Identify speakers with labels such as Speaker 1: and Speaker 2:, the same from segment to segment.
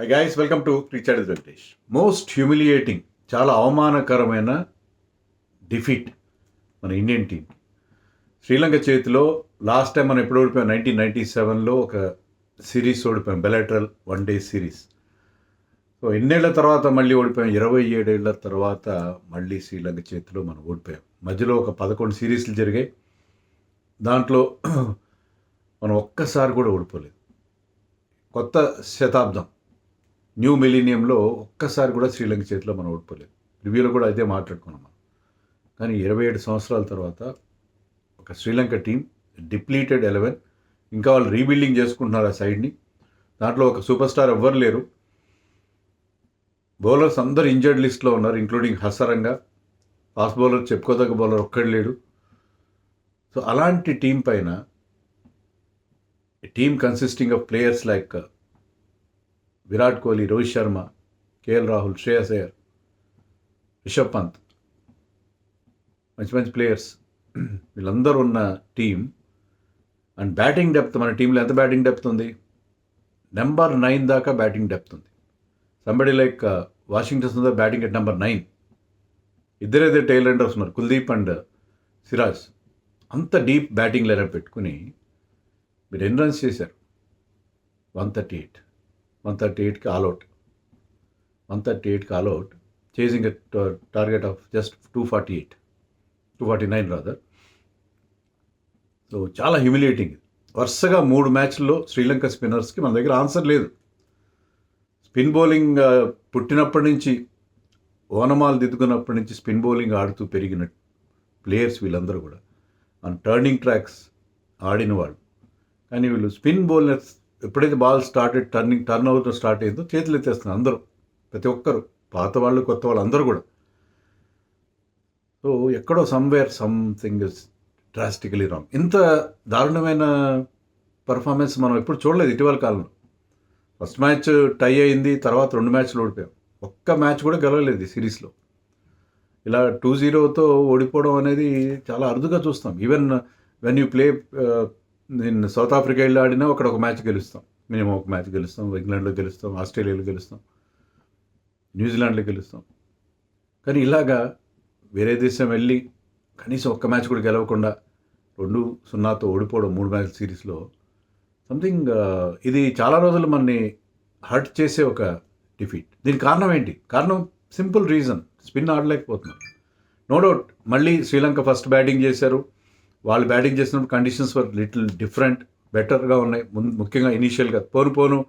Speaker 1: Hi guys, welcome to Richard Venkatesh. Most humiliating, చాలా అవమానకరమైన defeat మన ఇండియన్ టీం. శ్రీలంక చేతిలో లాస్ట్ టైం మనం ఎప్పుడు ఓడిపోయాం, 1997లో ఒక సిరీస్ ఓడిపోయాం, బెలాటరల్ 1-day సిరీస్. సో ఎన్నేళ్ల తర్వాత మళ్ళీ ఓడిపోయాం, 27 ఏళ్ల తర్వాత మళ్ళీ శ్రీలంక చేతిలో మనం ఓడిపోయాం. మధ్యలో ఒక 11 సిరీస్లు జరిగాయి, దాంట్లో మనం ఒక్కసారి కూడా ఓడిపోలేదు. కొత్త శతాబ్దం, న్యూ మిలీనియంలో ఒక్కసారి కూడా శ్రీలంక చేతిలో మనం ఓడిపోలేదు. రివ్యూలో కూడా అయితే మాట్లాడుకున్నాం మనం. కానీ 27 సంవత్సరాల తర్వాత ఒక శ్రీలంక టీం డిప్లీటెడ్ 11, ఇంకా వాళ్ళు రీబిల్డింగ్ చేసుకుంటున్నారు ఆ సైడ్ని. దాంట్లో ఒక సూపర్ స్టార్ ఎవ్వరు లేరు. బౌలర్స్ అందరు ఇంజర్డ్ లిస్ట్లో ఉన్నారు, ఇంక్లూడింగ్ హసరంగా. ఫాస్ట్ బౌలర్, చెప్పుకోదగ్గ బౌలర్ ఒక్కడు లేడు. సో అలాంటి టీం పైన, team consisting of players like Virat Kohli, Rohit Sharma, KL Rahul, Shreyas Iyer, Rishabh Pant, మంచి మంచి ప్లేయర్స్, వీళ్ళందరూ ఉన్న టీం. అండ్ బ్యాటింగ్ డెప్త్, మన టీంలో ఎంత బ్యాటింగ్ డెప్త్ ఉంది? నెంబర్ 9 దాకా బ్యాటింగ్ డెప్త్ ఉంది. Somebody like Washington Sundar batting at number 9. ఇద్దరైతే టైల్ రన్నర్స్ ఉన్నారు, కుల్దీప్ అండ్ సిరాజ్. అంత డీప్ బ్యాటింగ్ లైనప్ పెట్టుకుని మీరు ఎన్ని రన్స్ చేశారు? 138కి ఆల్అవుట్. 138కి all out, chasing target of just 249 rather. So చాలా హ్యూమిలియేటింగ్. వరుసగా 3 మ్యాచ్ల్లో శ్రీలంక స్పిన్నర్స్కి మన దగ్గర ఆన్సర్ లేదు. స్పిన్ బౌలింగ్ పుట్టినప్పటి నుంచి, ఓనమాలు దిద్దుకున్నప్పటి నుంచి స్పిన్ బౌలింగ్ ఆడుతూ పెరిగిన ప్లేయర్స్ వీళ్ళందరూ కూడా. మన టర్నింగ్ ట్రాక్స్ ఆడిన వాళ్ళు. కానీ వీళ్ళు స్పిన్ బౌలర్స్ ఎప్పుడైతే బాల్ టర్న్ అవుతూ స్టార్ట్ అయిందో చేతులు ఎత్తేస్తున్నారు అందరూ, ప్రతి ఒక్కరు, పాత వాళ్ళు కొత్త వాళ్ళు అందరూ కూడా. సో ఎక్కడో సంథింగ్ ఇస్ డ్రాస్టికలీ రాంగ్. ఇంత దారుణమైన పర్ఫార్మెన్స్ మనం ఎప్పుడు చూడలేదు ఇటీవల కాలంలో. ఫస్ట్ మ్యాచ్ టై అయింది, తర్వాత 2 మ్యాచ్లు ఓడిపోయాం. ఒక్క మ్యాచ్ కూడా గెలవలేదు ఈ సిరీస్లో. ఇలా 2-0తో ఓడిపోవడం అనేది చాలా అరుదుగా చూస్తాం. ఈవెన్ వెన్ యూ ప్లే, నేను సౌత్ ఆఫ్రికా వెళ్ళి ఆడినా అక్కడ ఒక మ్యాచ్ గెలుస్తాం, మినిమం ఒక మ్యాచ్ గెలుస్తాం. ఇంగ్లాండ్లో గెలుస్తాం, ఆస్ట్రేలియాలో గెలుస్తాం, న్యూజిలాండ్లో గెలుస్తాం. కానీ ఇలాగా వేరే దేశం వెళ్ళి కనీసం ఒక్క మ్యాచ్ కూడా గెలవకుండా 2-0తో ఓడిపోవడం 3 మ్యాచ్ సిరీస్లో సంథింగ్, ఇది చాలా రోజులు మనని హర్ట్ చేసే ఒక డిఫీట్. దీనికి కారణం ఏంటి? కారణం సింపుల్ రీజన్, స్పిన్ ఆడలేకపోతున్నాం. నో డౌట్ మళ్ళీ శ్రీలంక ఫస్ట్ బ్యాటింగ్ చేశారు. వాళ్ళు బ్యాటింగ్ చేసినప్పుడు కండిషన్స్ వర్ లిటిల్ డిఫరెంట్, బెటర్గా ఉన్నాయి. ముఖ్యంగా ఇనీషియల్గా పోను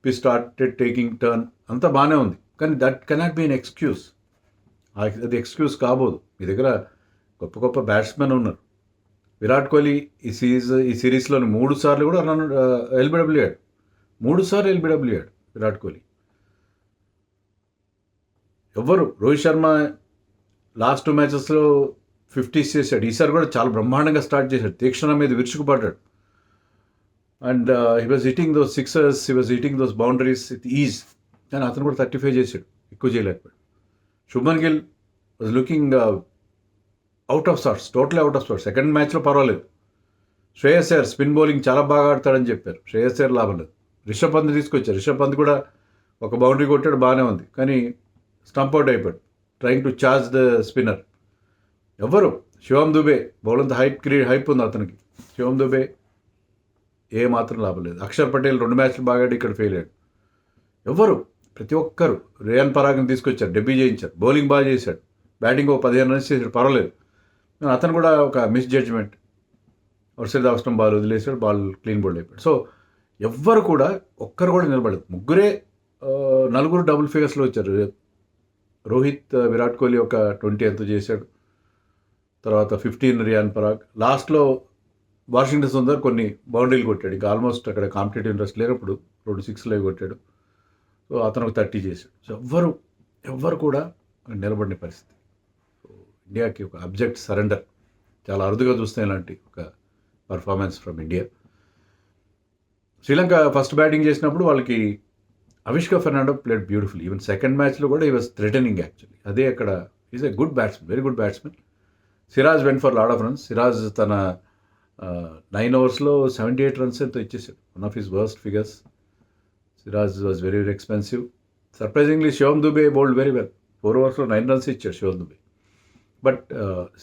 Speaker 1: వి స్టార్టెడ్ టేకింగ్ టర్న్, అంతా బాగానే ఉంది. కానీ that cannot be an excuse. అది ఎక్స్క్యూజ్ కాబోదు. మీ దగ్గర గొప్ప గొప్ప బ్యాట్స్మెన్ ఉన్నారు. విరాట్ కోహ్లీ ఈ సిరీస్లోని 3 సార్లు కూడా ఎల్బిడబ్ల్యూ ఆడాడు. 3 సార్లు ఎల్బిడబ్ల్యూ ఆడాడు విరాట్ కోహ్లీ. ఎవ్వరు, రోహిత్ శర్మ లాస్ట్ 2 మ్యాచెస్లో 50s చేశాడు. ఈసారి కూడా చాలా బ్రహ్మాండంగా స్టార్ట్ చేశాడు, తీక్షణ మీద విరుచుకుపడ్డాడు. And he was hitting those sixers, he was hitting those boundaries with ease. కానీ అతను కూడా 35 చేశాడు, ఎక్కువ చేయలేకపోయాడు. Shubman Gill was looking out of sorts, totally out of sorts. Second మ్యాచ్లో పర్వాలేదు. శ్రేయస్ అయ్యర్ స్పిన్ బౌలింగ్ చాలా బాగా ఆడతాడని చెప్పారు, శ్రేయస్ అయ్యర్ లాభం లేదు. రిషబ్ పంత్ తీసుకొచ్చారు, రిషబ్ పంత్ కూడా ఒక బౌండరీ కొట్టాడు, బాగానే ఉంది. కానీ స్టంప్ అవుట్ అయిపోయాడు trying to charge the spinner. ఎవరు? శివం దుబే బౌలంత హైప్ ఉంది అతనికి. శివం దుబే ఏ మాత్రం లాభం లేదు. అక్షర్ పటేల్ 2 మ్యాచ్లు బాగా ఆడి ఇక్కడ ఫెయిల్ అయ్యాడు. ఎవరు? ప్రతి ఒక్కరు. రియాన్ పరాగ్ని తీసుకొచ్చారు, డెబ్యూ చేయించారు, బౌలింగ్ బాగా చేశాడు, బ్యాటింగ్ 15 రన్స్ చేశాడు, పర్వాలేదు. అతను కూడా ఒక మిస్ జడ్జ్మెంట్, వర్షల్ అవసరం బాల్ వదిలేసాడు, బాల్ క్లీన్ బౌల్డ్ అయిపోయాడు. సో ఎవ్వరు కూడా, ఒక్కరు కూడా నిలబడదు. 4 డబుల్ ఫిగర్స్లో వచ్చారు. రోహిత్, విరాట్ కోహ్లీ ఒక 20 ఎంతో చేశాడు, తర్వాత 15 రియాన్ పరాగ్. లాస్ట్లో వాషింగ్టన్ సుందర్ కొన్ని బౌండరీలు కొట్టాడు. ఇంకా ఆల్మోస్ట్ అక్కడ కాంపిటేటివ్ ఇంట్రెస్ట్ లేనప్పుడు 2 6లు కొట్టాడు. సో అతను ఒక 30 చేశాడు. సో ఎవ్వరు కూడా నిలబడిన పరిస్థితి. సో ఇండియాకి ఒక అబ్జెక్ట్ సరెండర్. చాలా అరుదుగా చూస్తే ఇలాంటి ఒక performance from India. Sri Lanka first batting చేసినప్పుడు వాళ్ళకి Avishka Fernando played beautiful. Even second మ్యాచ్లో కూడా ఈ వాజ్ థ్రెటనింగ్ యాక్చువల్లీ. అదే అక్కడ is a good batsmen, very good batsmen. Siraj went for lot of runs. Siraj తన 9 ఓవర్స్లో 78 రన్స్ ఎంతో ఇచ్చేసాడు, one of his worst figures. Siraj was very very expensive. Surprisingly Shivam Dube bowled very well. 4 ఓవర్స్లో 9 runs ఇచ్చాడు శివం Dubey. But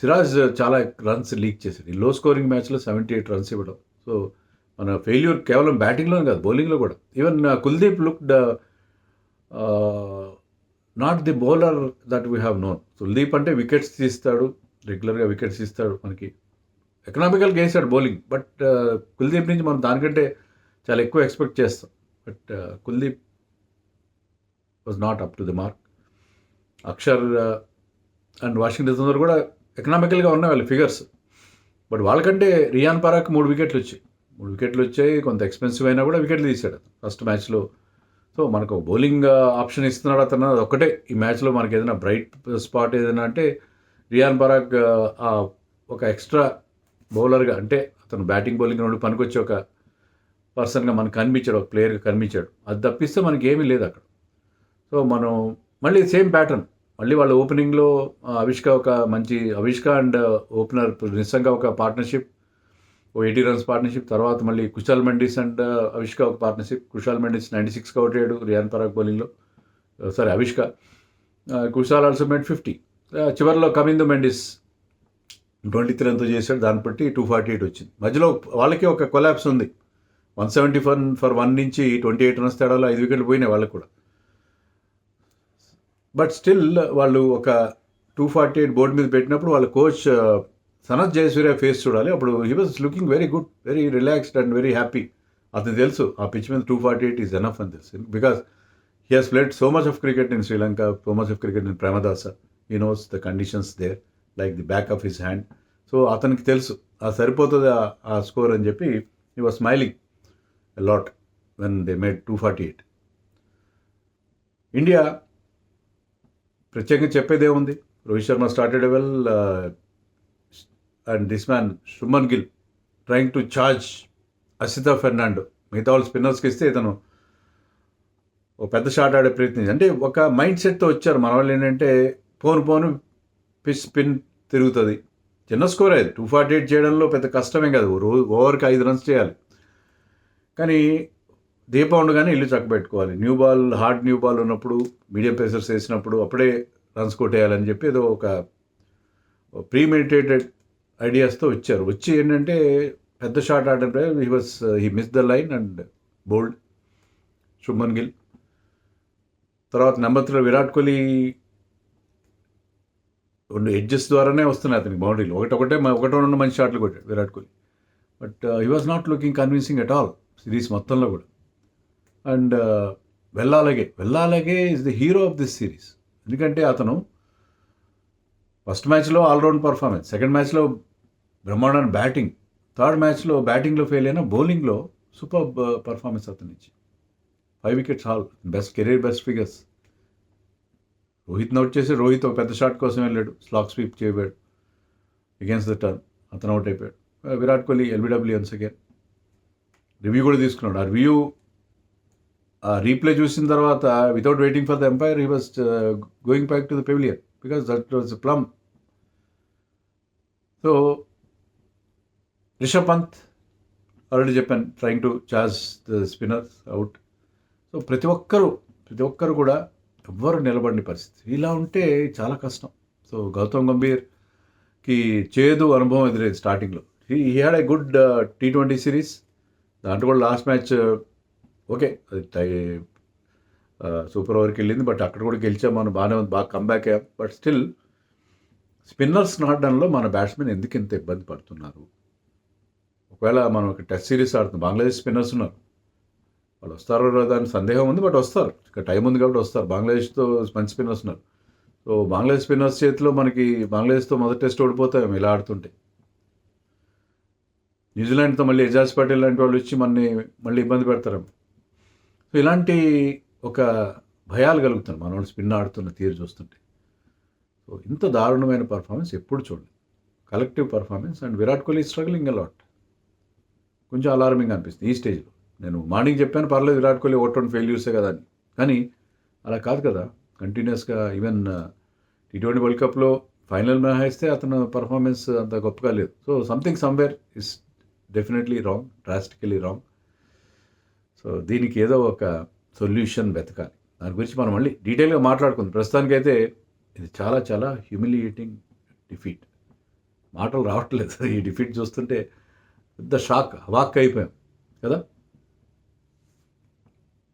Speaker 1: Siraj చాలా runs leak చేశాడు. ఈ లో స్కోరింగ్ మ్యాచ్లో 78 runs ఇవ్వడం. సో మన ఫెయిల్యూర్ కేవలం బ్యాటింగ్లోనే కాదు, బౌలింగ్లో కూడా. Even Kuldeep looked not the bowler that we have known. Kuldeep అంటే వికెట్స్ తీస్తాడు, రెగ్యులర్గా వికెట్స్ తీస్తాడు, మనకి ఎకనామికల్గా వేసాడు బౌలింగ్. బట్ కుల్దీప్ నుంచి మనం దానికంటే చాలా ఎక్కువ ఎక్స్పెక్ట్ చేస్తాం. But Kuldeep was not up to the mark. Axar and Washington Sundar కూడా ఎకనామికల్గా ఉన్నాయి వాళ్ళ ఫిగర్స్. బట్ వాళ్ళకంటే రియాన్ పరాక్ 3 వికెట్లు వచ్చాయి. కొంత ఎక్స్పెన్సివ్ అయినా కూడా వికెట్లు తీశాడు ఫస్ట్ మ్యాచ్లో. సో మనకు బౌలింగ్ ఆప్షన్ ఇస్తున్నాడు అతను, అది ఒక్కటే ఈ మ్యాచ్లో మనకి ఏదైనా బ్రైట్ స్పాట్ ఏదైనా అంటే రియాన్ పరాగ్ ఒక ఎక్స్ట్రా బౌలర్గా, అంటే అతను బ్యాటింగ్ బౌలింగ్ రెండు పనికొచ్చి ఒక పర్సన్గా మనకు కనిపించాడు, ఒక ప్లేయర్గా కనిపించాడు. అది తప్పిస్తే మనకి ఏమీ లేదు అక్కడ. సో మనం మళ్ళీ సేమ్ ప్యాటర్న్, మళ్ళీ వాళ్ళ ఓపెనింగ్లో అవిష్క అండ్ ఓపెనర్ నిజంగా ఒక పార్ట్నర్షిప్, 80 runs పార్ట్నర్షిప్. తర్వాత మళ్ళీ కుశాల్ మెండిస్ అండ్ అవిష్క ఒక పార్ట్నర్షిప్. కుశాల్ మెండిస్ 96 అవుట్ అయ్యాడు రియాన్ పరాగ్ బౌలింగ్లో, అవిష్క. Kushal also made 50. చివరిలో కమిందు మెండిస్ 23 runs చేశాడు, దాన్ని బట్టి 248 వచ్చింది. మధ్యలో వాళ్ళకి ఒక కొలాప్స్ ఉంది. 171 for 1 నుంచి 28 runs తేడాలో 5 వికెట్లు పోయినాయి వాళ్ళకి కూడా. బట్ స్టిల్ వాళ్ళు ఒక 248 బోర్డు మీద పెట్టినప్పుడు వాళ్ళ కోచ్ సనత్ జయసూర్య ఫేస్ చూడాలి. అప్పుడు he was looking very good, very relaxed and very happy. అతను తెలుసు ఆ పిచ్ మీద 248 ఈజ్ ఎనఫ్ అని తెలుసు. Because he has played so much of cricket in Sri Lanka, so much of cricket in Premadasa. He knows the conditions there like the back of his hand. So అతనికి తెలుసు అది సరిపోతుంది ఆ స్కోర్ అని చెప్పి he was smiling a lot when they made 248. India ప్రత్యేకంగా చెప్పేదేముంది, Rohit Sharma started well and this man Shubman Gill trying to charge Asitha Fernando. మిగతా వాళ్ళు స్పిన్నర్స్కి ఇస్తే ఇతను ఒక పెద్ద షాట్ ఆడే ప్రయత్నం, అంటే ఒక మైండ్ సెట్తో వచ్చారు మన వాళ్ళు. ఏంటంటే పోను పిచ్ స్పిన్ తిరుగుతుంది, చిన్న స్కోర్ అది 248 చేయడంలో పెద్ద కష్టమేం కాదు, ఓవర్కి 5 runs చేయాలి. కానీ దీపం ఉండగానే ఇల్లు చక్కబెట్టుకోవాలి. హార్డ్ న్యూ బాల్ ఉన్నప్పుడు, మీడియం పేసర్స్ వేసినప్పుడు అప్పుడే రన్స్ కొట్టేయాలని చెప్పి ఏదో ఒక ప్రీమెడిటేటెడ్ ఐడియాస్తో వచ్చి ఏంటంటే పెద్ద షాట్ ఆడే he miss the line and bowled Shubman Gill. తర్వాత నెంబర్ 3 విరాట్ కోహ్లీ 2 ఎడ్జెస్ ద్వారానే వస్తున్నాయి అతనికి బౌండరీలు. ఒకటో మంచి షాట్లు కొట్టాడు Virat Kohli. But he was not looking convincing at all series మొత్తంలో కూడా. And Wellalage is the hero of this series. ఎందుకంటే అతను ఫస్ట్ మ్యాచ్లో ఆల్రౌండ్ పర్ఫార్మెన్స్, సెకండ్ మ్యాచ్లో బ్రహ్మాండమైన బ్యాటింగ్, థర్డ్ మ్యాచ్లో బ్యాటింగ్లో ఫెయిల్ అయినా బౌలింగ్లో సూపర్ పర్ఫార్మెన్స్ అతను ఇచ్చి 5 wickets all career best figures. Rohit out చేసి రోహిత్ ఒక పెద్ద షాట్ కోసం వెళ్ళాడు, స్లాక్ స్వీప్ చేయబోయాడు అగేన్స్ట్ ద టర్న్, అతను అవుట్ అయిపోయాడు. Virat Kohli LBW once again review కూడా తీసుకున్నాడు. ఆ రీప్లే చూసిన తర్వాత without waiting for the umpire he was going back to the pavilion because that was plumb. So Rishabh Pant already చెప్పాను, trying to charge the spinners out. So ప్రతి ఒక్కరు కూడా ఎవ్వరు నిలబడిన పరిస్థితి. ఇలా ఉంటే చాలా కష్టం. సో గౌతమ్ గంభీర్కి చేదు అనుభవం ఎదురైంది స్టార్టింగ్లో. He had a good T20 series. దాంట్లో కూడా లాస్ట్ మ్యాచ్ ఓకే అది సూపర్ ఓవర్కి వెళ్ళింది, బట్ అక్కడ కూడా గెలిచాం మనం, బాగానే ఉంది, బాగా కంబ్యాక్ అయ్యాం. బట్ స్టిల్ స్పిన్నర్స్ నాటడంలో మన బ్యాట్స్మెన్ ఎందుకు ఇంత ఇబ్బంది పడుతున్నారు? ఒకవేళ మనం ఒక టెస్ట్ సిరీస్ ఆడుతున్నాం, బంగ్లాదేశ్ స్పిన్నర్స్ ఉన్నారు, వాళ్ళు వస్తారో దాని సందేహం ఉంది, బట్ వస్తారు, ఇంకా టైం ఉంది కాబట్టి వస్తారు. బంగ్లాదేశ్తో మంచి స్పిన్నర్స్ ఉన్నారు. సో బంగ్లాదేశ్ స్పిన్నర్స్ చేతిలో మనకి బంగ్లాదేశ్తో మొదటి టెస్ట్ ఓడిపోతాం ఇలా ఆడుతుంటే. న్యూజిలాండ్తో మళ్ళీ ఎజాజ్ పటేల్ లాంటి వాళ్ళు వచ్చి మళ్ళీ ఇబ్బంది పెడతారు. సో ఇలాంటి ఒక భయాలు కలుగుతారు మన వాళ్ళు స్పిన్ ఆడుతున్న తీరు చూస్తుంటే. సో ఇంత దారుణమైన పర్ఫార్మెన్స్ ఎప్పుడు చూడలేదు, collective performance. And Virat Kohli struggling a lot, కొంచెం అలార్మింగ్ అనిపిస్తుంది ఈ స్టేజ్లో. నేను మార్నింగ్ చెప్పాను పర్లేదు విరాట్ కోహ్లీ ఓట్ ఫెయిల్యూర్సే కదా అని, కానీ అలా కాదు కదా. కంటిన్యూస్గా ఈవెన్ T20 వరల్డ్ కప్లో ఫైనల్ మినహాయిస్తే అతను పర్ఫార్మెన్స్ అంత గొప్పగా లేదు. So something somewhere is definitely wrong, drastically wrong. So దీనికి ఏదో ఒక సొల్యూషన్ వెతకాలి. దాని గురించి మనం మళ్ళీ డీటెయిల్గా మాట్లాడుకుందాం. ప్రస్తుతానికైతే ఇది చాలా చాలా హ్యూమిలియేటింగ్ డిఫీట్. మాటలు రావట్లేదు ఈ డిఫీట్ చూస్తుంటే. పెద్ద షాక్, అవాక్ అయిపోయాం కదా.